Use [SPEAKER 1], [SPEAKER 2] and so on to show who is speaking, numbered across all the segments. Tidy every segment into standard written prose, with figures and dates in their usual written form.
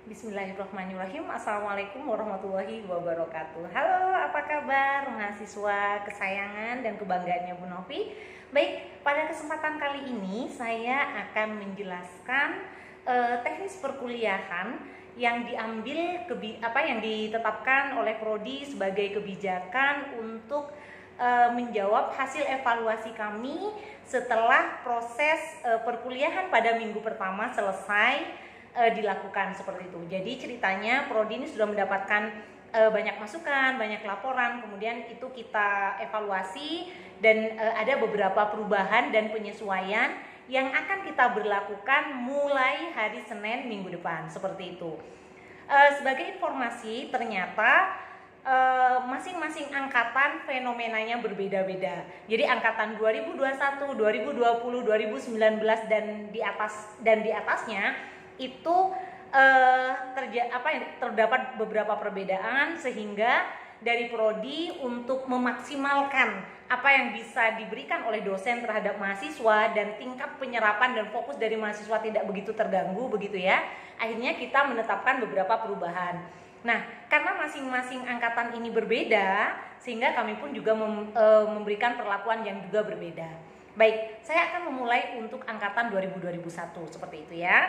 [SPEAKER 1] Bismillahirrahmanirrahim. Assalamualaikum warahmatullahi wabarakatuh. Halo, apa kabar mahasiswa kesayangan dan kebanggaannya Bu Novi? Baik, pada kesempatan kali ini saya akan menjelaskan teknis perkuliahan yang yang ditetapkan oleh Prodi sebagai kebijakan untuk menjawab hasil evaluasi kami setelah proses perkuliahan pada minggu pertama selesai dilakukan seperti itu. Jadi ceritanya Prodi ini sudah mendapatkan banyak masukan, banyak laporan, kemudian itu kita evaluasi dan ada beberapa perubahan dan penyesuaian yang akan kita berlakukan mulai hari Senin minggu depan seperti itu. Sebagai informasi, ternyata masing-masing angkatan fenomenanya berbeda-beda. Jadi angkatan 2021, 2020, 2019 dan di atasnya itu terdapat beberapa perbedaan, sehingga dari Prodi untuk memaksimalkan apa yang bisa diberikan oleh dosen terhadap mahasiswa dan tingkat penyerapan dan fokus dari mahasiswa tidak begitu terganggu begitu ya. Akhirnya kita menetapkan beberapa perubahan. Nah, karena masing-masing angkatan ini berbeda, sehingga kami pun juga memberikan perlakuan yang juga berbeda. Baik, saya akan memulai untuk angkatan 2001 seperti itu ya.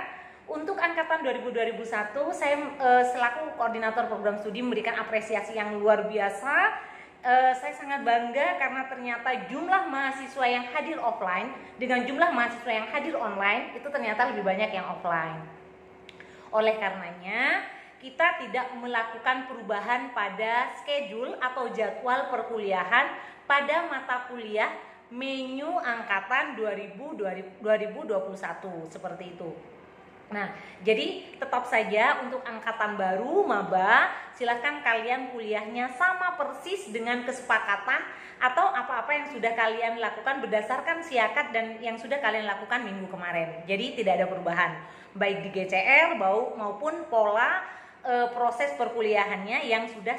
[SPEAKER 1] Untuk angkatan 2001, saya selaku koordinator program studi memberikan apresiasi yang luar biasa. Saya sangat bangga karena ternyata jumlah mahasiswa yang hadir offline dengan jumlah mahasiswa yang hadir online itu ternyata lebih banyak yang offline. Oleh karenanya, kita tidak melakukan perubahan pada schedule atau jadwal perkuliahan pada mata kuliah menu angkatan 2021 seperti itu. Nah, jadi tetap saja untuk angkatan baru maba, silahkan kalian kuliahnya sama persis dengan kesepakatan atau apa-apa yang sudah kalian lakukan berdasarkan siakat dan yang sudah kalian lakukan minggu kemarin. Jadi tidak ada perubahan, baik di GCR maupun pola proses perkuliahannya yang sudah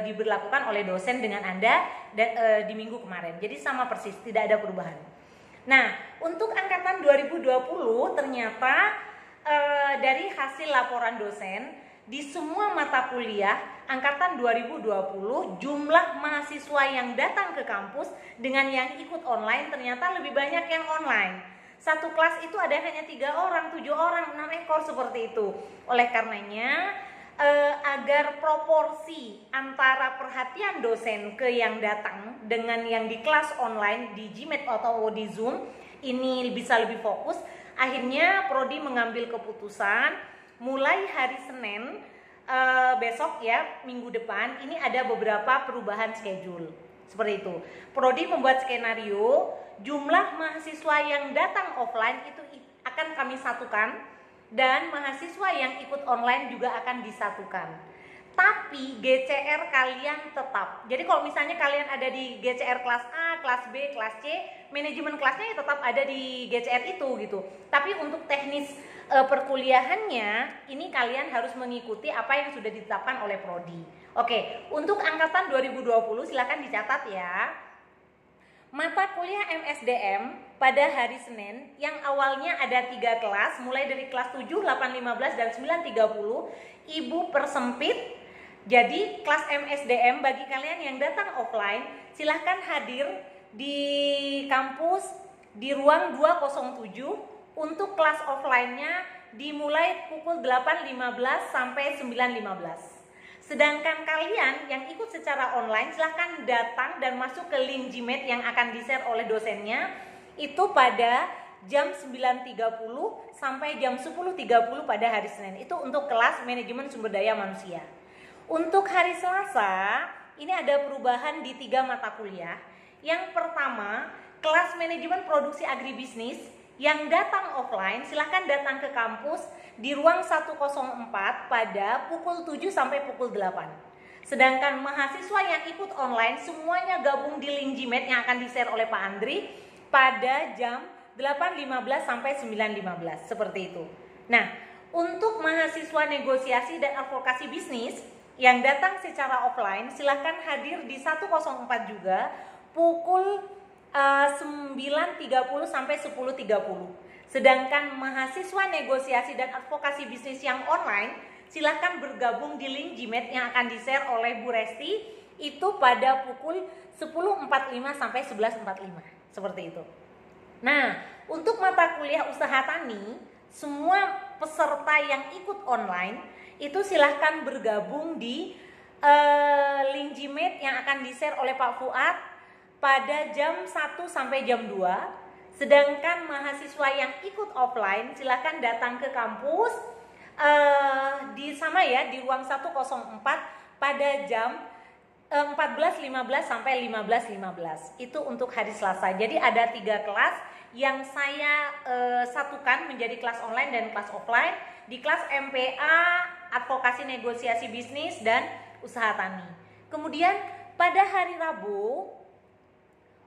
[SPEAKER 1] diberlakukan oleh dosen dengan Anda dan di minggu kemarin. Jadi sama persis, tidak ada perubahan. Nah, untuk angkatan 2020 ternyata dari hasil laporan dosen di semua mata kuliah angkatan 2020 jumlah mahasiswa yang datang ke kampus dengan yang ikut online ternyata lebih banyak yang online. Satu kelas itu ada hanya 3 orang, 7 orang, 6 ekor seperti itu. Oleh karenanya agar proporsi antara perhatian dosen ke yang datang dengan yang di kelas online di Gmeet atau di Zoom ini bisa lebih fokus. Akhirnya Prodi mengambil keputusan mulai hari Senin besok ya, minggu depan ini ada beberapa perubahan schedule. Seperti itu. Prodi membuat skenario jumlah mahasiswa yang datang offline itu akan kami satukan dan mahasiswa yang ikut online juga akan disatukan. Tapi GCR kalian tetap. Jadi kalau misalnya kalian ada di GCR kelas A, kelas B, kelas C, manajemen kelasnya ya tetap ada di GCR itu gitu. Tapi untuk teknis perkuliahannya ini kalian harus mengikuti apa yang sudah ditetapkan oleh Prodi. Oke, untuk angkatan 2020 silakan dicatat ya. Mata kuliah MSDM pada hari Senin yang awalnya ada 3 kelas, mulai dari kelas 7, 8, 15, dan 9, 30, Ibu persempit. Jadi kelas MSDM bagi kalian yang datang offline, silahkan hadir di kampus di ruang 207. Untuk kelas offline-nya dimulai pukul 8.15 sampai 9.15. Sedangkan kalian yang ikut secara online silahkan datang dan masuk ke link Gmeet yang akan di-share oleh dosennya itu pada jam 9.30 sampai jam 10.30 pada hari Senin. Itu untuk kelas manajemen sumber daya manusia. Untuk hari Selasa, ini ada perubahan di 3 mata kuliah. Yang pertama, kelas manajemen produksi agribisnis yang datang offline silahkan datang ke kampus di ruang 104 pada pukul 7 sampai pukul 8. Sedangkan mahasiswa yang ikut online semuanya gabung di link Gmeet yang akan di-share oleh Pak Andri pada jam 8.15 sampai 9.15 seperti itu. Nah, untuk mahasiswa negosiasi dan advokasi bisnis yang datang secara offline silahkan hadir di 104 juga pukul 9.30 sampai 10.30. Sedangkan mahasiswa negosiasi dan advokasi bisnis yang online silahkan bergabung di link Gmat yang akan di-share oleh Bu Resti itu pada pukul 10.45 sampai 11.45 seperti itu. Nah, untuk mata kuliah usaha tani, semua peserta yang ikut online itu silahkan bergabung di link Gmat yang akan di-share oleh Pak Fuad pada jam 1 sampai jam 2. Sedangkan mahasiswa yang ikut offline silahkan datang ke kampus di ruang 104 pada jam 14.15 sampai 15.15. Itu untuk hari Selasa. Jadi ada 3 kelas yang saya satukan menjadi kelas online dan kelas offline. Di kelas MPA, advokasi negosiasi bisnis dan usaha tani. Kemudian pada hari Rabu,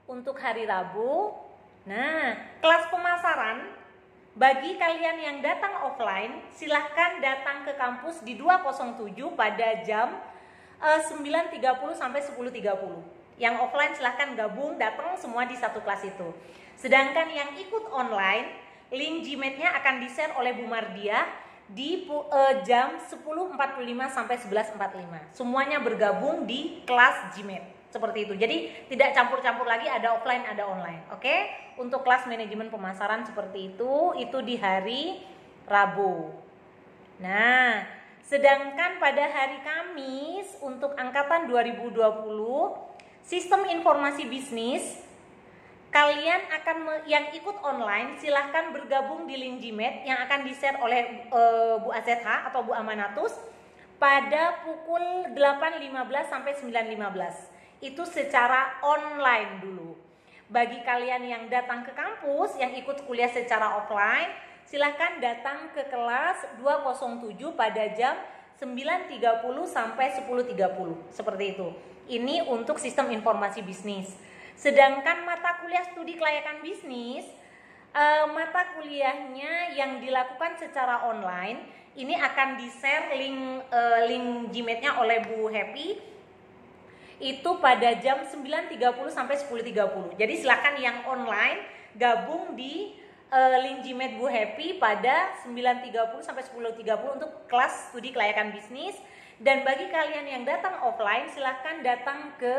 [SPEAKER 1] untuk hari Rabu, nah, kelas pemasaran bagi kalian yang datang offline, silahkan datang ke kampus di 207 pada jam 9.30 sampai 10.30. Yang offline silahkan gabung, datang semua di satu kelas itu. Sedangkan yang ikut online, link Gmat-nya akan di-share oleh Bu Mardia di jam 10.45 sampai 11.45. Semuanya bergabung di kelas Gmat. Seperti itu. Jadi tidak campur-campur lagi, ada offline ada online. Oke? Untuk kelas manajemen pemasaran seperti itu di hari Rabu. Nah, sedangkan pada hari Kamis untuk angkatan 2020 sistem informasi bisnis, kalian yang ikut online silahkan bergabung di link Gmat yang akan di-share oleh Bu AZH atau Bu Amanatus pada pukul 8.15 sampai 9.15. Itu secara online dulu. Bagi kalian yang datang ke kampus, yang ikut kuliah secara offline, silahkan datang ke kelas 207 pada jam 9.30 sampai 10.30. Seperti itu. Ini untuk sistem informasi bisnis. Sedangkan mata kuliah studi kelayakan bisnis, mata kuliahnya yang dilakukan secara online, ini akan di-share link Gmat-nya oleh Bu Happy itu pada jam 9.30 sampai 10.30. Jadi silakan yang online gabung di link Gmat Bu Happy pada 9.30 sampai 10.30 untuk kelas studi kelayakan bisnis. Dan bagi kalian yang datang offline silahkan datang ke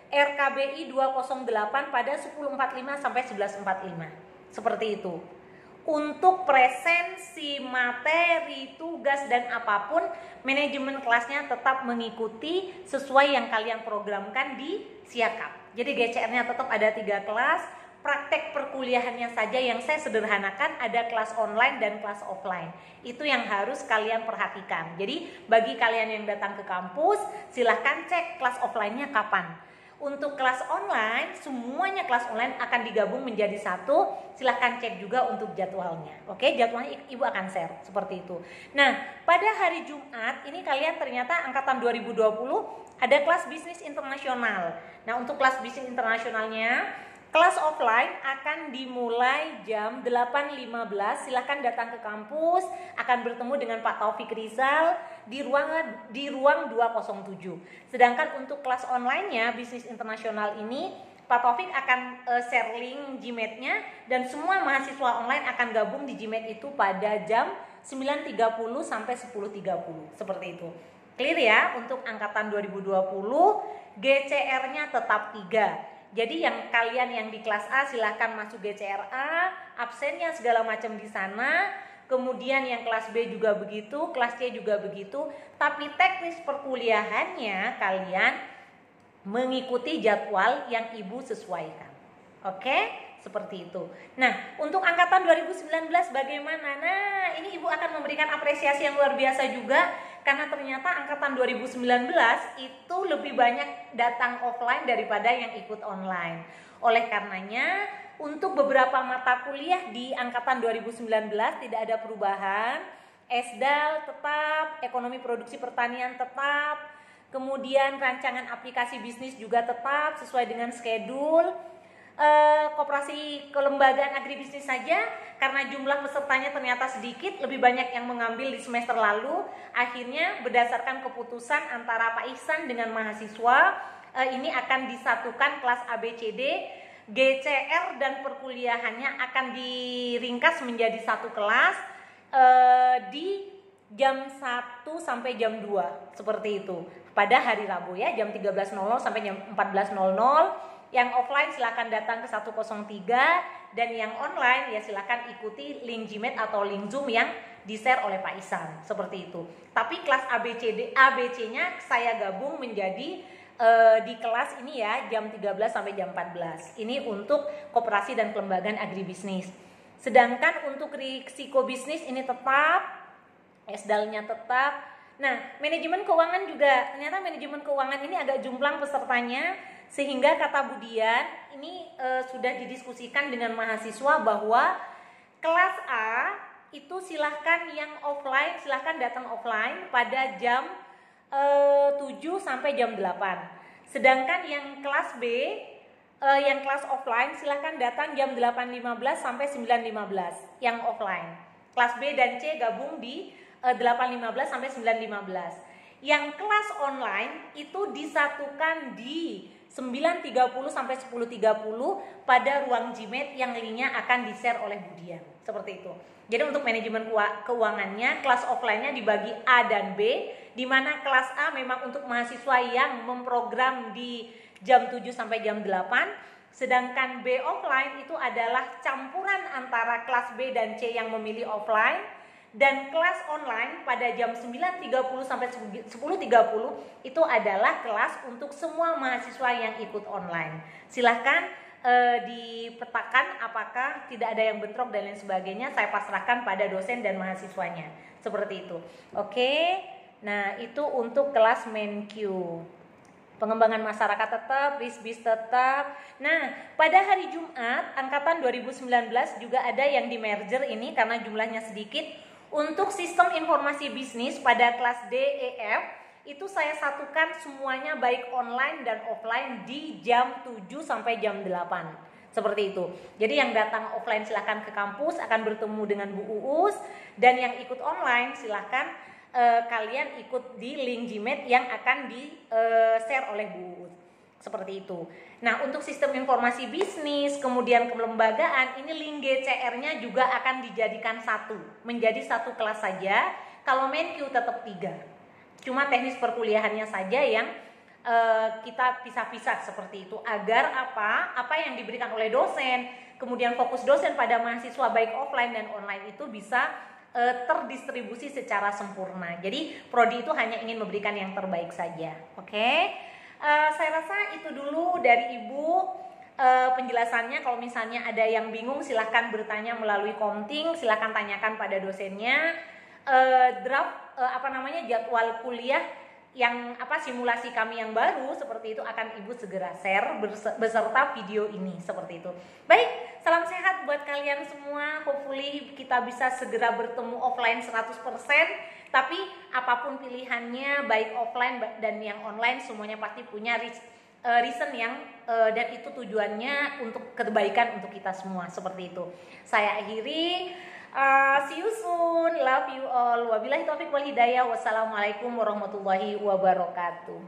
[SPEAKER 1] RKBI 208 pada 10.45 sampai 11.45. Seperti itu. Untuk presensi, materi, tugas, dan apapun, manajemen kelasnya tetap mengikuti sesuai yang kalian programkan di Siakap. Jadi GCR-nya tetap ada 3 kelas, praktek perkuliahannya saja yang saya sederhanakan ada kelas online dan kelas offline. Itu yang harus kalian perhatikan. Jadi bagi kalian yang datang ke kampus, silahkan cek kelas offline-nya kapan. Untuk kelas online, semuanya kelas online akan digabung menjadi satu. Silahkan cek juga untuk jadwalnya. Oke, jadwalnya Ibu akan share seperti itu. Nah, pada hari Jumat ini kalian ternyata angkatan 2020 ada kelas bisnis internasional. Nah, untuk kelas bisnis internasionalnya, kelas offline akan dimulai jam 8.15. Silahkan datang ke kampus, akan bertemu dengan Pak Taufik Rizal di ruang 207. Sedangkan untuk kelas online-nya bisnis internasional ini Pak Taufik akan share link Gmat-nya dan semua mahasiswa online akan gabung di Gmat itu pada jam 9.30 sampai 10.30. Seperti itu. Clear ya, untuk angkatan 2020 GCR-nya tetap 3. Jadi yang kalian yang di kelas A silahkan masuk GCR A, absennya segala macam di sana. Kemudian yang kelas B juga begitu, kelas C juga begitu. Tapi teknis perkuliahannya kalian mengikuti jadwal yang Ibu sesuaikan. Oke? Seperti itu. Nah, untuk angkatan 2019 bagaimana? Nah, ini Ibu akan memberikan apresiasi yang luar biasa juga. Karena ternyata angkatan 2019 itu lebih banyak datang offline daripada yang ikut online. Oleh karenanya, untuk beberapa mata kuliah di angkatan 2019 tidak ada perubahan. ESDAL tetap, ekonomi produksi pertanian tetap, kemudian rancangan aplikasi bisnis juga tetap sesuai dengan schedule. Koperasi kelembagaan agribisnis saja karena jumlah pesertanya ternyata sedikit, lebih banyak yang mengambil di semester lalu. Akhirnya berdasarkan keputusan antara Pak Ihsan dengan mahasiswa, ini akan disatukan kelas ABCD, GCR dan perkuliahannya akan diringkas menjadi satu kelas di jam 1 sampai jam 2 seperti itu pada hari Rabu ya, jam 13.00 sampai jam 14.00. Yang offline silakan datang ke 103 dan yang online ya silakan ikuti link Gmeet atau link Zoom yang di-share oleh Pak Isan seperti itu. Tapi kelas ABC-nya saya gabung menjadi di kelas ini ya jam 13 sampai jam 14. Ini untuk koperasi dan kelembagaan agribisnis. Sedangkan untuk risiko bisnis ini tetap, SDAL-nya tetap. Nah, manajemen keuangan juga, ternyata manajemen keuangan ini agak jomplang pesertanya, sehingga kata Budian ini sudah didiskusikan dengan mahasiswa bahwa kelas A itu silahkan yang offline, silahkan datang offline pada jam 7 sampai jam 8. Sedangkan yang kelas B, yang kelas offline silahkan datang jam 8.15 sampai 9.15 yang offline. Kelas B dan C gabung di 8.15 sampai 9.15. Yang kelas online itu disatukan di 9.30 sampai 10.30 pada ruang Gmeet yang linknya akan di-share oleh Budian. Seperti itu. Jadi untuk manajemen keuangannya, kelas offline-nya dibagi A dan B, di mana kelas A memang untuk mahasiswa yang memprogram di jam 7 sampai jam 8, sedangkan B offline itu adalah campuran antara kelas B dan C yang memilih offline, dan kelas online pada jam 9.30 sampai 10.30 itu adalah kelas untuk semua mahasiswa yang ikut online. Silahkan dipetakan apakah tidak ada yang bentrok dan lain sebagainya, saya pasrahkan pada dosen dan mahasiswanya. Seperti itu. Oke. Nah, itu untuk kelas MenQ. Pengembangan masyarakat tetap, RISBIS tetap. Nah, pada hari Jumat angkatan 2019 juga ada yang di merger ini karena jumlahnya sedikit. Untuk sistem informasi bisnis pada kelas D, E, F itu saya satukan semuanya baik online dan offline di jam 7 sampai jam 8. Seperti itu. Jadi yang datang offline silahkan ke kampus akan bertemu dengan Bu Uus, dan yang ikut online silahkan kalian ikut di link Gmeet yang akan di-share oleh Bu Uus. Seperti itu. Nah, untuk sistem informasi bisnis, kemudian kelembagaan, ini link GCR-nya juga akan dijadikan satu, menjadi satu kelas saja. Kalau MenQ tetap 3. Cuma teknis perkuliahannya saja yang kita pisah-pisah seperti itu, agar apa yang diberikan oleh dosen, kemudian fokus dosen pada mahasiswa baik offline dan online itu bisa terdistribusi secara sempurna. Jadi prodi itu hanya ingin memberikan yang terbaik saja. Oke? Saya rasa itu dulu dari Ibu penjelasannya. Kalau misalnya ada yang bingung silahkan bertanya melalui Komting, silahkan tanyakan pada dosennya. Draft jadwal kuliah yang simulasi kami yang baru seperti itu akan Ibu segera share beserta video ini seperti itu. Baik, salam sehat buat kalian semua. Hopefully kita bisa segera bertemu offline 100%. Tapi apapun pilihannya, baik offline dan yang online, semuanya pasti punya reason yang dan itu tujuannya untuk kebaikan untuk kita semua seperti itu. Saya akhiri. See you soon. Love you all. Wabillahi taufiq wal hidayah. Wassalamualaikum warahmatullahi wabarakatuh.